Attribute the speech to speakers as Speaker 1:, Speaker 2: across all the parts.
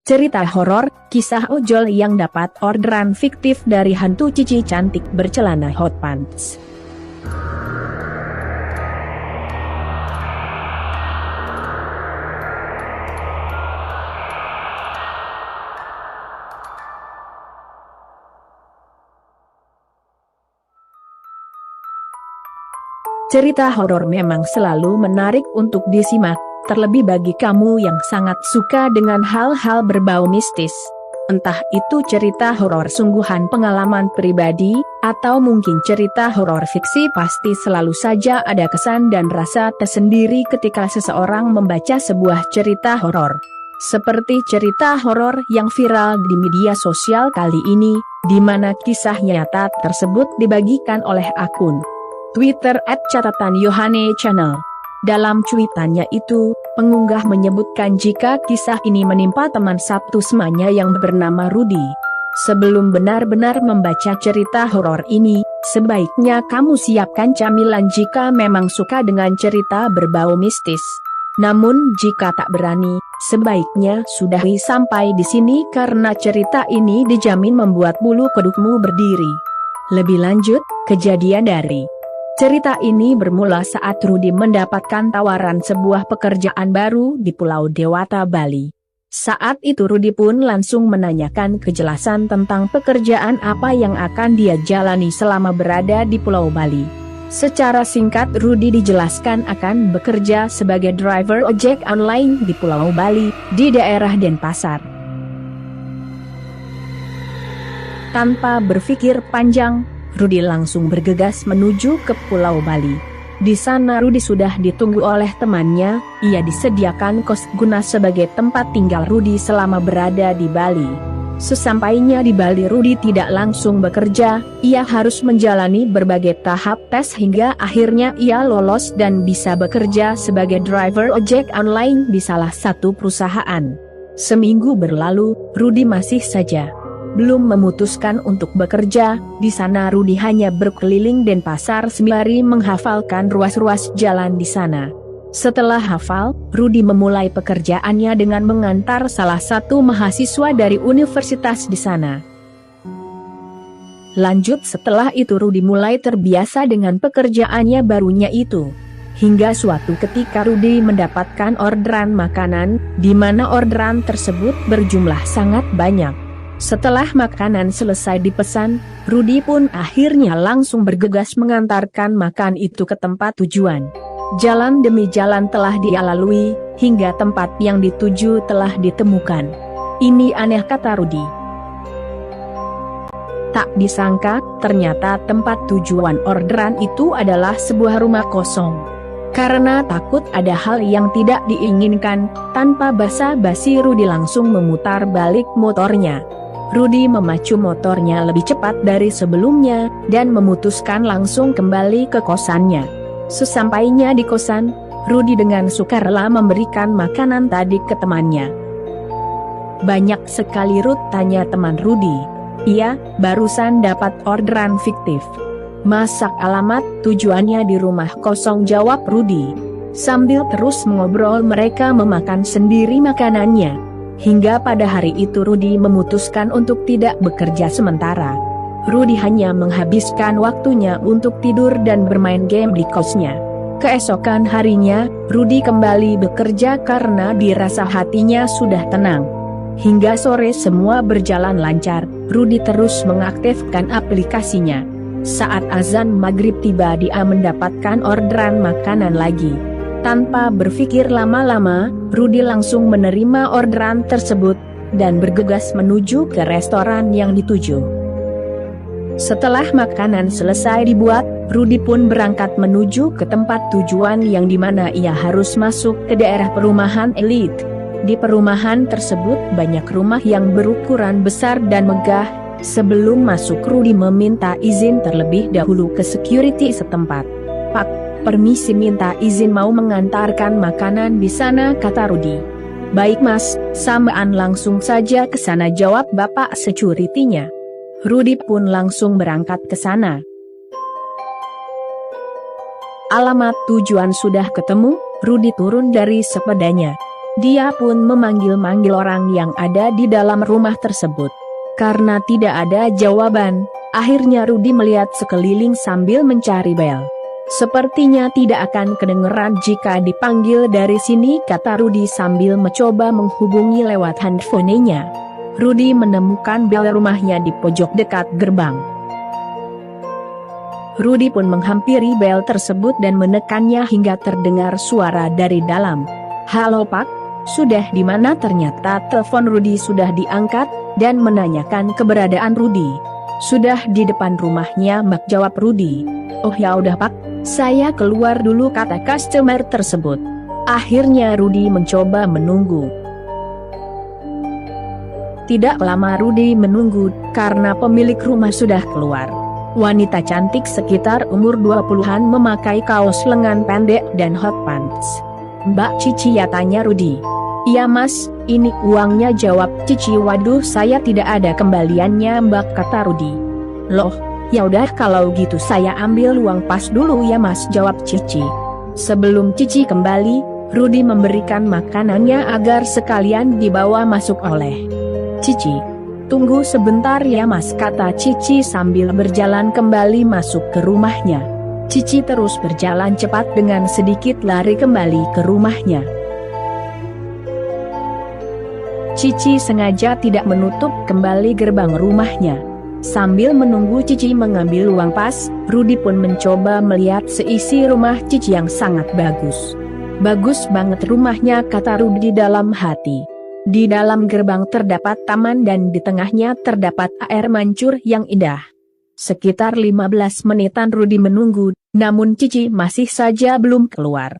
Speaker 1: Cerita horor, kisah ojol yang dapat orderan fiktif dari hantu cici cantik bercelana hot pants. Cerita horor memang selalu menarik untuk disimak, terlebih bagi kamu yang sangat suka dengan hal-hal berbau mistis. Entah itu cerita horor sungguhan pengalaman pribadi, atau mungkin cerita horor fiksi, pasti selalu saja ada kesan dan rasa tersendiri ketika seseorang membaca sebuah cerita horor. Seperti cerita horor yang viral di media sosial kali ini, di mana kisah nyata tersebut dibagikan oleh akun Twitter @catatanyohane_channel. Dalam cuitannya itu, pengunggah menyebutkan jika kisah ini menimpa teman satu semuanya yang bernama Rudy. Sebelum benar-benar membaca cerita horor ini, sebaiknya kamu siapkan camilan jika memang suka dengan cerita berbau mistis. Namun jika tak berani, sebaiknya sudahi sampai di sini karena cerita ini dijamin membuat bulu kudukmu berdiri. Lebih lanjut, kejadian dari cerita ini bermula saat Rudy mendapatkan tawaran sebuah pekerjaan baru di Pulau Dewata, Bali. Saat itu Rudy pun langsung menanyakan kejelasan tentang pekerjaan apa yang akan dia jalani selama berada di Pulau Bali. Secara singkat Rudy dijelaskan akan bekerja sebagai driver ojek online di Pulau Bali, di daerah Denpasar. Tanpa berpikir panjang, Rudy langsung bergegas menuju ke Pulau Bali. Di sana Rudy sudah ditunggu oleh temannya, ia disediakan kos guna sebagai tempat tinggal Rudy selama berada di Bali. Sesampainya di Bali Rudy tidak langsung bekerja, ia harus menjalani berbagai tahap tes hingga akhirnya ia lolos dan bisa bekerja sebagai driver ojek online di salah satu perusahaan. Seminggu berlalu, Rudy masih saja belum memutuskan untuk bekerja. Di sana Rudy hanya berkeliling Denpasar sembari menghafalkan ruas-ruas jalan di sana. Setelah hafal, Rudy memulai pekerjaannya dengan mengantar salah satu mahasiswa dari universitas di sana. Lanjut setelah itu Rudy mulai terbiasa dengan pekerjaannya barunya itu. Hingga suatu ketika Rudy mendapatkan orderan makanan, di mana orderan tersebut berjumlah sangat banyak. Setelah makanan selesai dipesan, Rudy pun akhirnya langsung bergegas mengantarkan makan itu ke tempat tujuan. Jalan demi jalan telah dia lalui, hingga tempat yang dituju telah ditemukan. Ini aneh, kata Rudy. Tak disangka, ternyata tempat tujuan orderan itu adalah sebuah rumah kosong. Karena takut ada hal yang tidak diinginkan, tanpa basa-basi Rudy langsung memutar balik motornya. Rudy memacu motornya lebih cepat dari sebelumnya, dan memutuskan langsung kembali ke kosannya. Sesampainya di kosan, Rudy dengan sukarela memberikan makanan tadi ke temannya. Banyak sekali, Ruth, tanya teman Rudy. Iya, barusan dapat orderan fiktif. Masak, alamat tujuannya di rumah kosong, jawab Rudy. Sambil terus mengobrol mereka memakan sendiri makanannya. Hingga pada hari itu Rudy memutuskan untuk tidak bekerja sementara. Rudy hanya menghabiskan waktunya untuk tidur dan bermain game di kosnya. Keesokan harinya, Rudy kembali bekerja karena dirasa hatinya sudah tenang. Hingga sore semua berjalan lancar, Rudy terus mengaktifkan aplikasinya. Saat azan maghrib tiba dia mendapatkan orderan makanan lagi. Tanpa berpikir lama-lama, Rudy langsung menerima orderan tersebut, dan bergegas menuju ke restoran yang dituju. Setelah makanan selesai dibuat, Rudy pun berangkat menuju ke tempat tujuan yang dimana ia harus masuk ke daerah perumahan elit. Di perumahan tersebut banyak rumah yang berukuran besar dan megah. Sebelum masuk Rudy meminta izin terlebih dahulu ke security setempat. Pak, permisi, minta izin mau mengantarkan makanan di sana, kata Rudy. Baik mas, samaan langsung saja ke sana, jawab bapak security-nya. Rudy pun langsung berangkat ke sana. Alamat tujuan sudah ketemu, Rudy turun dari sepedanya. Dia pun memanggil-manggil orang yang ada di dalam rumah tersebut. Karena tidak ada jawaban, akhirnya Rudi melihat sekeliling sambil mencari bel. Sepertinya tidak akan kedengeran jika dipanggil dari sini, kata Rudi sambil mencoba menghubungi lewat handphonenya. Rudi menemukan bel rumahnya di pojok dekat gerbang. Rudi pun menghampiri bel tersebut dan menekannya hingga terdengar suara dari dalam. "Halo Pak, sudah di mana?" Ternyata telepon Rudi sudah diangkat dan menanyakan keberadaan Rudi. "Sudah di depan rumahnya Mbak," jawab Rudi. "Oh ya udah Pak, saya keluar dulu," kata customer tersebut. Akhirnya Rudi mencoba menunggu. Tidak lama Rudi menunggu karena pemilik rumah sudah keluar. Wanita cantik sekitar umur 20-an memakai kaos lengan pendek dan hot pants. "Mbak Cici ya?" tanya Rudi. "Iya Mas, ini uangnya," jawab Cici. "Waduh, saya tidak ada kembaliannya Mbak," kata Rudi. "Loh, ya udah kalau gitu saya ambil uang pas dulu ya Mas," jawab Cici. Sebelum Cici kembali, Rudi memberikan makanannya agar sekalian dibawa masuk oleh Cici. "Tunggu sebentar ya Mas," kata Cici sambil berjalan kembali masuk ke rumahnya. Cici terus berjalan cepat dengan sedikit lari kembali ke rumahnya. Cici sengaja tidak menutup kembali gerbang rumahnya. Sambil menunggu Cici mengambil uang pas, Rudi pun mencoba melihat seisi rumah Cici yang sangat bagus. "Bagus banget rumahnya," kata Rudi dalam hati. Di dalam gerbang terdapat taman dan di tengahnya terdapat air mancur yang indah. Sekitar 15 menitan Rudi menunggu, namun Cici masih saja belum keluar.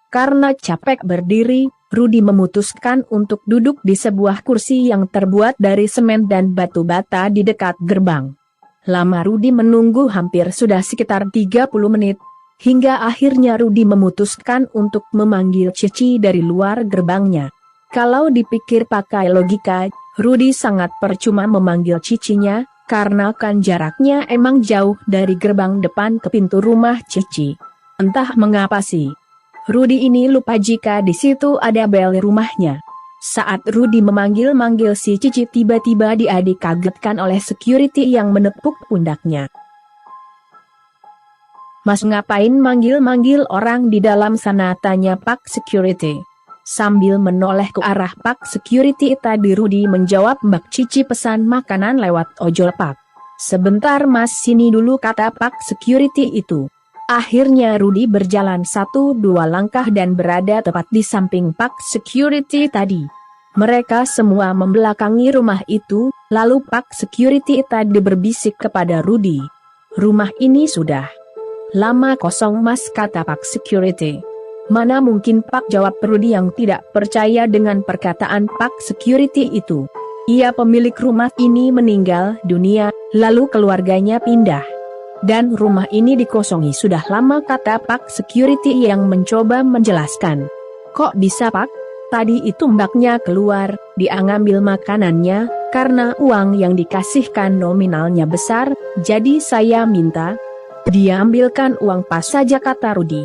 Speaker 1: Karena capek berdiri, Rudi memutuskan untuk duduk di sebuah kursi yang terbuat dari semen dan batu bata di dekat gerbang. Lama Rudi menunggu hampir sudah sekitar 30 menit. Hingga akhirnya Rudi memutuskan untuk memanggil Cici dari luar gerbangnya. Kalau dipikir pakai logika, Rudi sangat percuma memanggil Cicinya, karena kan jaraknya emang jauh dari gerbang depan ke pintu rumah Cici. Entah mengapa sih, Rudi ini lupa jika di situ ada bel rumahnya. Saat Rudi memanggil-manggil si Cici, tiba-tiba dia dikagetkan oleh security yang menepuk pundaknya. "Mas ngapain manggil-manggil orang di dalam sana?" tanya Pak Security. Sambil menoleh ke arah Pak Security tadi, Rudi menjawab, "Mbak Cici pesan makanan lewat ojol Pak." "Sebentar Mas, sini dulu," kata Pak Security itu. Akhirnya Rudi berjalan 1-2 langkah dan berada tepat di samping Pak Security tadi. Mereka semua membelakangi rumah itu, lalu Pak Security tadi berbisik kepada Rudi. "Rumah ini sudah lama kosong Mas," kata Pak Security. "Mana mungkin Pak," jawab Rudi yang tidak percaya dengan perkataan Pak Security itu. "Ia pemilik rumah ini meninggal dunia, lalu keluarganya pindah. Dan rumah ini dikosongi sudah lama," kata Pak Security yang mencoba menjelaskan. "Kok bisa Pak? Tadi itu mbaknya keluar, dia ngambil makanannya, karena uang yang dikasihkan nominalnya besar, jadi saya minta dia ambilkan uang pas saja," kata Rudi.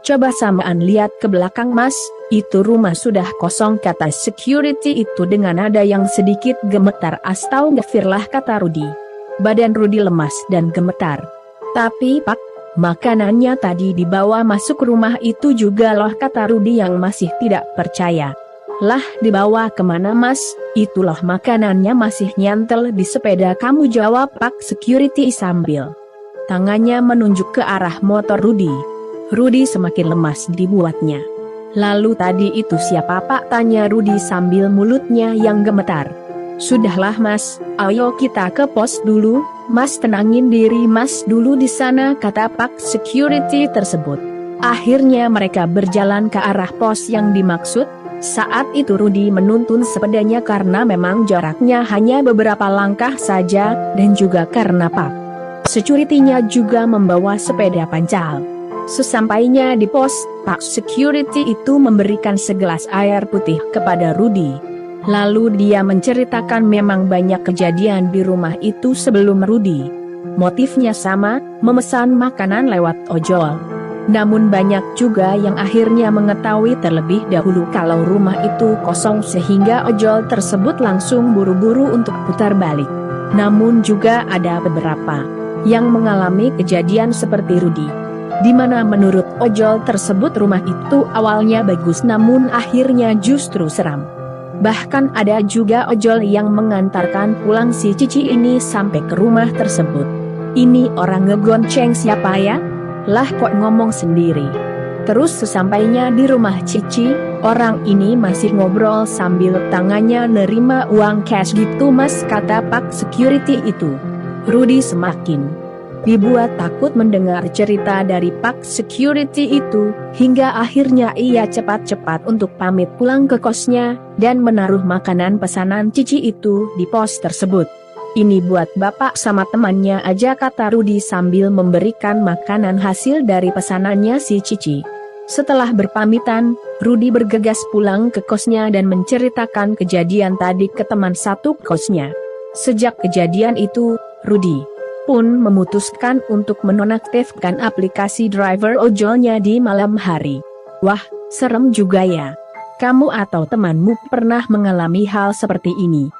Speaker 1: "Coba samaan lihat ke belakang Mas, itu rumah sudah kosong," kata security itu dengan nada yang sedikit gemetar. "Astagfirullah," kata Rudi. Badan Rudi lemas dan gemetar. "Tapi Pak, makanannya tadi dibawa masuk rumah itu juga loh," kata Rudi yang masih tidak percaya. "Lah, dibawa kemana Mas? Itu loh makanannya masih nyantel di sepeda kamu," jawab Pak Security sambil tangannya menunjuk ke arah motor Rudi. Rudi semakin lemas dibuatnya. "Lalu tadi itu siapa Pak?" tanya Rudi sambil mulutnya yang gemetar. "Sudahlah Mas, ayo kita ke pos dulu, Mas tenangin diri Mas dulu di sana," kata Pak Security tersebut. Akhirnya mereka berjalan ke arah pos yang dimaksud. Saat itu Rudi menuntun sepedanya karena memang jaraknya hanya beberapa langkah saja, dan juga karena Pak security-nya juga membawa sepeda pancal. Sesampainya di pos, Pak Security itu memberikan segelas air putih kepada Rudi. Lalu dia menceritakan memang banyak kejadian di rumah itu sebelum Rudi. Motifnya sama, memesan makanan lewat ojol. Namun banyak juga yang akhirnya mengetahui terlebih dahulu kalau rumah itu kosong sehingga ojol tersebut langsung buru-buru untuk putar balik. Namun juga ada beberapa yang mengalami kejadian seperti Rudi, di mana menurut ojol tersebut rumah itu awalnya bagus namun akhirnya justru seram. Bahkan ada juga ojol yang mengantarkan pulang si Cici ini sampai ke rumah tersebut. Ini orang ngegonceng siapa ya? Lah kok ngomong sendiri. Terus sesampainya di rumah Cici, orang ini masih ngobrol sambil tangannya nerima uang cash gitu mas, kata Pak Security itu. Rudi semakin dibuat takut mendengar cerita dari Pak Security itu, hingga akhirnya ia cepat-cepat untuk pamit pulang ke kosnya, dan menaruh makanan pesanan Cici itu di pos tersebut. Ini buat bapak sama temannya aja, kata Rudi sambil memberikan makanan hasil dari pesanannya si Cici. Setelah berpamitan, Rudi bergegas pulang ke kosnya dan menceritakan kejadian tadi ke teman satu kosnya. Sejak kejadian itu, Rudi pun memutuskan untuk menonaktifkan aplikasi driver ojolnya di malam hari. Wah, serem juga ya. Kamu atau temanmu pernah mengalami hal seperti ini?